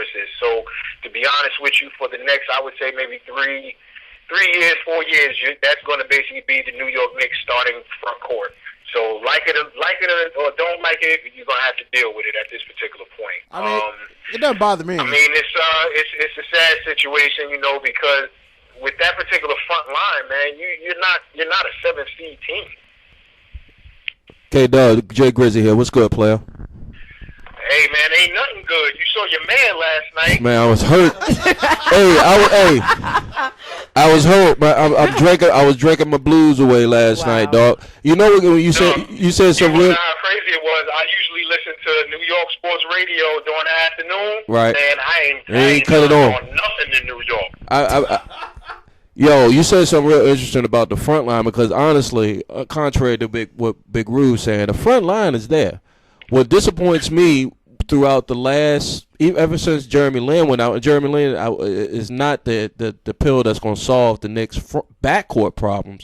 services. So, to be honest with you, for the next, I would say maybe 3 years, 4 years, that's going to basically be the New York Knicks starting front court. So, like it or don't like it, you're going to have to deal with it at this particular point. I mean, it doesn't bother me. I mean, it's a sad situation, because with that particular front line, man, you're not a 7th seed team. Okay, Doug, Jay Grizzy here. What's good, player? Hey, man, ain't nothing good. You saw your man last night. Man, I was hurt. I was hurt, but I was drinking my blues away last night, dog. You know when you said some real. How crazy it was. I usually listen to New York sports radio during the afternoon. Right. And I ain't cut it on nothing in New York. Yo, you said something real interesting about the front line because honestly, contrary to what Big Rue saying, the front line is there. What disappoints me throughout ever since Jeremy Lin went out, and Jeremy Lin is not the pill that's going to solve the Knicks' backcourt problems,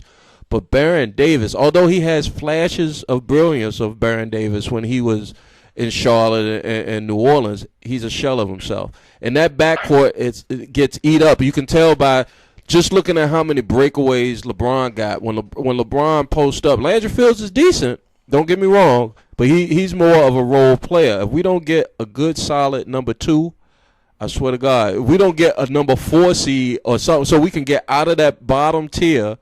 but Baron Davis, although he has flashes of brilliance of Baron Davis when he was in Charlotte and New Orleans, he's a shell of himself. And that backcourt, it gets eat up. You can tell by just looking at how many breakaways LeBron got. When LeBron posts up, Landry Fields is decent, don't get me wrong, but he's more of a role player. If we don't get a good, solid number 2, I swear to God, if we don't get a number 4 seed or something so we can get out of that bottom tier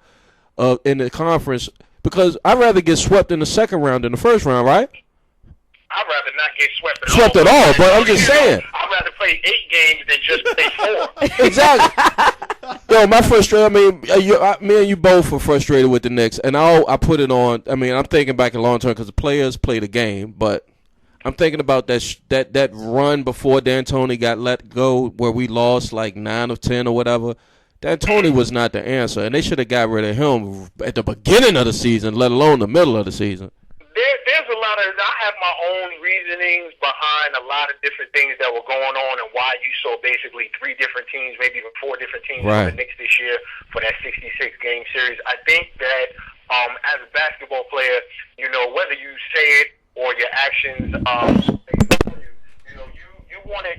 in the conference, because I'd rather get swept in the second round than the first round, right? I'd rather not get swept at all, but I'm just saying. I'd rather play 8 games than just play 4. Exactly. Yo, my frustration, I mean, me and you both were frustrated with the Knicks, and I put it on, I mean, I'm thinking back in long term because the players play the game, but I'm thinking about that run before D'Antoni got let go where we lost like 9 of 10 or whatever. D'Antoni was not the answer, and they should have got rid of him at the beginning of the season, let alone the middle of the season. There's a lot of, I have my own reasonings behind a lot of different things that were going on and why you saw basically 3 different teams, maybe even 4 different teams in the Knicks this year for that 66-game series. I think that as a basketball player, whether you say it or your actions,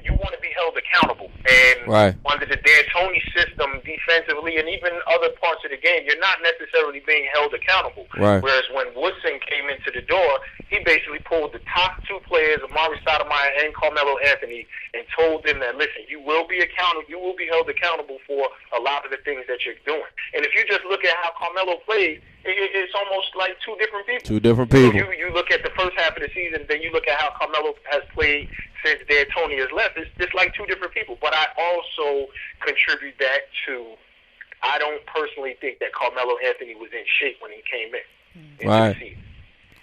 you want to be held accountable. And under the D'Antoni system, defensively and even other parts of the game, you're not necessarily being held accountable. Right. Whereas when Woodson came into the door, he basically pulled the top 2 players, Amari Stoudemire and Carmelo Anthony, and told them that, listen, you will be accountable. You will be held accountable for a lot of the things that you're doing. And if you just look at how Carmelo played, it's almost like 2 different people. 2 different people. You look at the first half of the season, then you look at how Carmelo has played since D'Antoni has left. It's just like 2 different people. But I also contribute that to, I don't personally think that Carmelo Anthony was in shape when he came in. Right.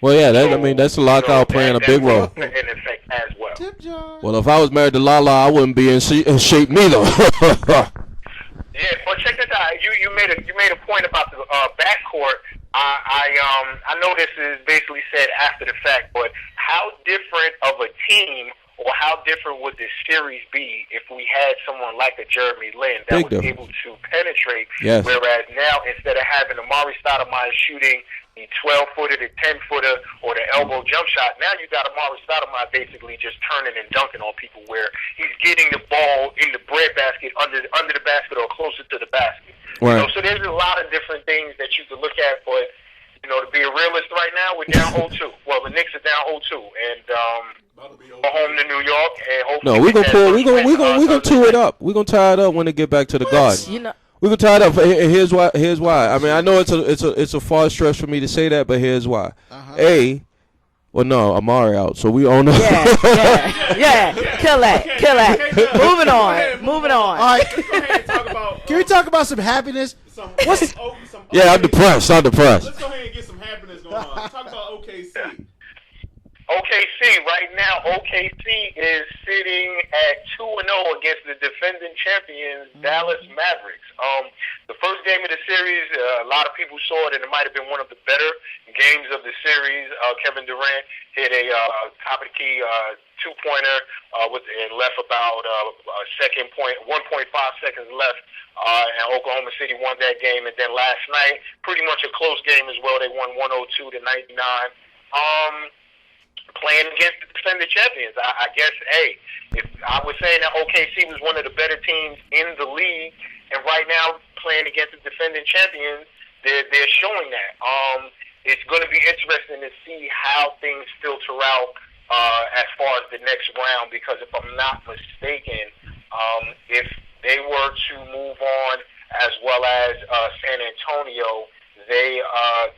Well, yeah, that's a lockout playing a big role. In effect as well. Well, if I was married to Lala, I wouldn't be in shape neither. Yeah, but check this out. You made a point about the backcourt. I know this is basically said after the fact, but how different of a team or how different would this series be if we had someone like a Jeremy Lin that was able to penetrate? Yes. Whereas now, instead of having Amari Stoudemire shooting the 12-footer, the 10-footer, or the elbow jump shot, now you got Amari Stoudemire basically just turning and dunking on people where he's getting the ball in the breadbasket, under the basket or closer to the basket. Right. So there's a lot of different things that you could look at, but to be a realist right now, we're down 0-2. Well, the Knicks are down 0-2, and go home to New York and hopefully. No, we're gonna two it up. We're gonna tie it up when they get back to the Garden. We're gonna tie it up. Here's why. I mean, I know it's a far stretch for me to say that, but here's why. Well, no, Amari out, so we own it. Yeah. Kill that. Moving on. All right. Can we talk about some happiness? I'm depressed. Let's go ahead and get some happiness going on. Talk about OKC. OKC right now, OKC is sitting at 2-0 against the defending champions, Dallas Mavericks. The first game of the series, a lot of people saw it, and it might have been one of the better games of the series. Kevin Durant hit a top of the key 2-pointer and left about 1.5 seconds left. And Oklahoma City won that game. And then last night, pretty much a close game as well. They won 102-99. playing against the defending champions. I guess, hey, if I was saying that OKC was one of the better teams in the league, and right now playing against the defending champions, they're showing that. It's going to be interesting to see how things filter out as far as the next round, because if I'm not mistaken, if they were to move on as well as San Antonio,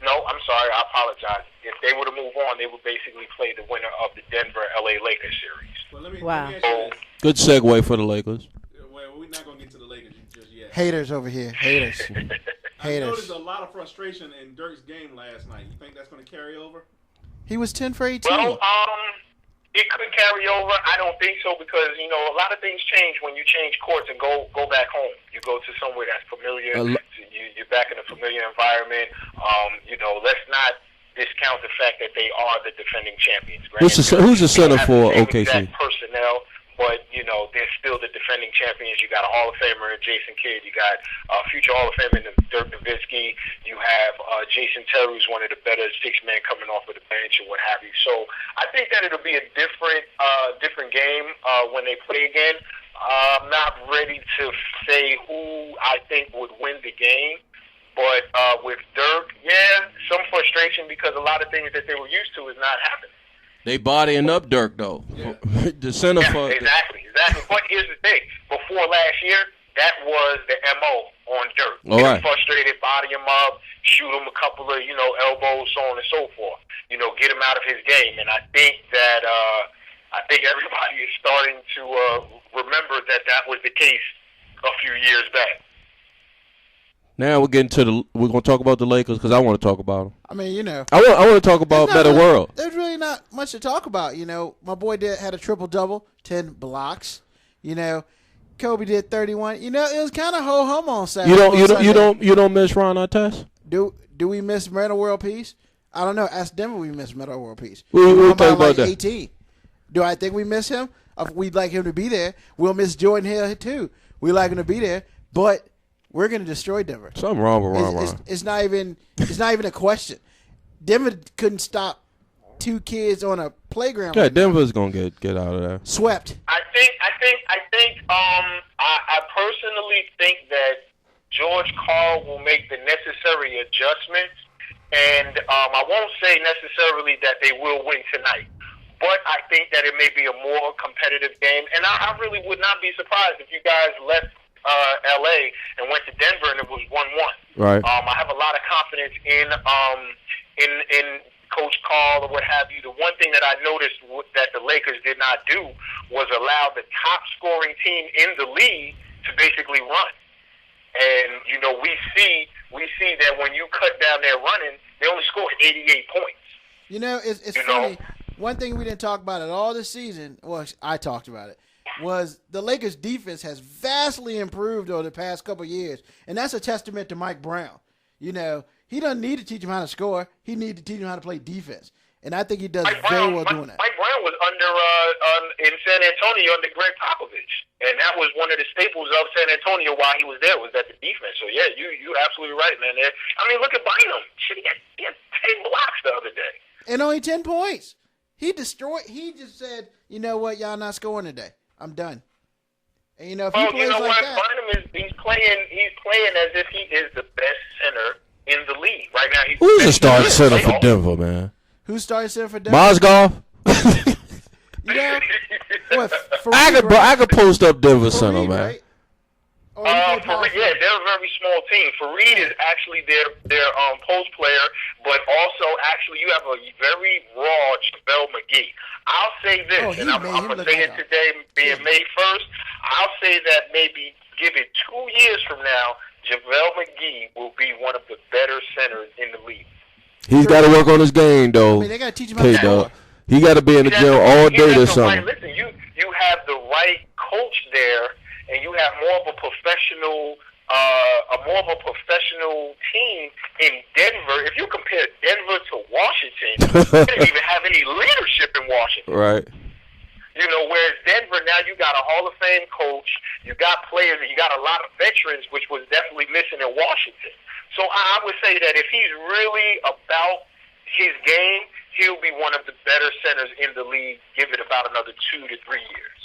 no, I'm sorry, I apologize. If they were to move on, they would basically play the winner of the Denver-LA Lakers series. Well, let me Wow. ask you this. Good segue for the Lakers. Well, we're not going to get to the Lakers just yet. Haters over here. Haters. I noticed Haters. a lot of frustration in Dirk's game last night. You think that's going to carry over? He was 10 for 18. Well, it could carry over. I don't think so, because a lot of things change when you change courts and go back home. You go to somewhere that's familiar. You're back in a familiar environment. Let's not discount the fact that they are the defending champions. Who's the center for OKC? Exact personnel, but they're still the defending champions. You got a Hall of Famer, Jason Kidd. You got a future Hall of Famer, Dirk Nowitzki. You have Jason Terry, who's one of the better six-men coming off of the bench and what have you. So I think that it'll be a different game when they play again. I'm not ready to say who I think would win the game. But with Dirk, some frustration, because a lot of things that they were used to is not happening. They bodying up Dirk, though. Yeah. The center for Exactly. But here's the thing. Before last year, that was the MO on Dirk. All Get right. him frustrated, body him up, shoot him a couple of, elbows, so on and so forth. Get him out of his game. And I think that everybody is starting to remember that was the case a few years back. Now we're going to talk about the Lakers, because I want to talk about them. I mean, I want to talk about Better World. There's really not much to talk about. My boy had a triple-double, 10 blocks. Kobe did 31. It was kind of ho-hum on Saturday. You don't miss Ron Artest? Do we miss Meta World Peace? I don't know. Ask Denver we miss Meta World Peace. We'll talk about that. 18. Do I think we miss him? We'd like him to be there. We'll miss Jordan Hill too. We like him to be there, but we're going to destroy Denver. Something wrong with Ron. It's not even a question. Denver couldn't stop two kids on a playground. Yeah, Denver's going to get out of there. Swept. I personally think that George Karl will make the necessary adjustments, and I won't say necessarily that they will win tonight, but I think that it may be a more competitive game, and I really would not be surprised if you guys left LA and went to Denver and it was 1-1. Right. I have a lot of confidence in Coach Karl or what have you. The one thing that I noticed that the Lakers did not do was allow the top scoring team in the league to basically run. And we see that when you cut down their running, they only scored 88 points. It's funny. One thing we didn't talk about at all this season, well, I talked about it, was the Lakers' defense has vastly improved over the past couple of years, and that's a testament to Mike Brown. He doesn't need to teach him how to score. He needs to teach him how to play defense, and I think he does very well doing that. Mike Brown was in San Antonio under Greg Popovich, and that was one of the staples of San Antonio while he was there, was that the defense. So, yeah, you're absolutely right, man. Look at Bynum. Shit, he had 10 blocks the other day. And only 10 points. He just said, you know what, y'all not scoring today. I'm done. And if he plays like that, Bynum he's playing as if he is the best center in the league right now. Who's the starting center for Denver, man? Who's starting center for Denver? Mozgov? What? I could post up Denver center, man. Right? They're a very small team. Fareed is actually their post player, but also actually you have a very raw JaVale McGee. I'll say this, and I'm going to say it today, being May 1st. I'll say that maybe give it 2 years from now, JaVale McGee will be one of the better centers in the league. He's got to work on his game, though. They got to teach him how to score. He got to be in the gym all day or something. Listen, you have the right coach there, and you have more of a professional team in Denver. If you compare Denver to Washington, they didn't even have any leadership in Washington. Right. Whereas Denver, now you got a Hall of Fame coach, you got players, and you got a lot of veterans, which was definitely missing in Washington. So I would say that if he's really about his game, he'll be one of the better centers in the league. Give it about another 2 to 3 years.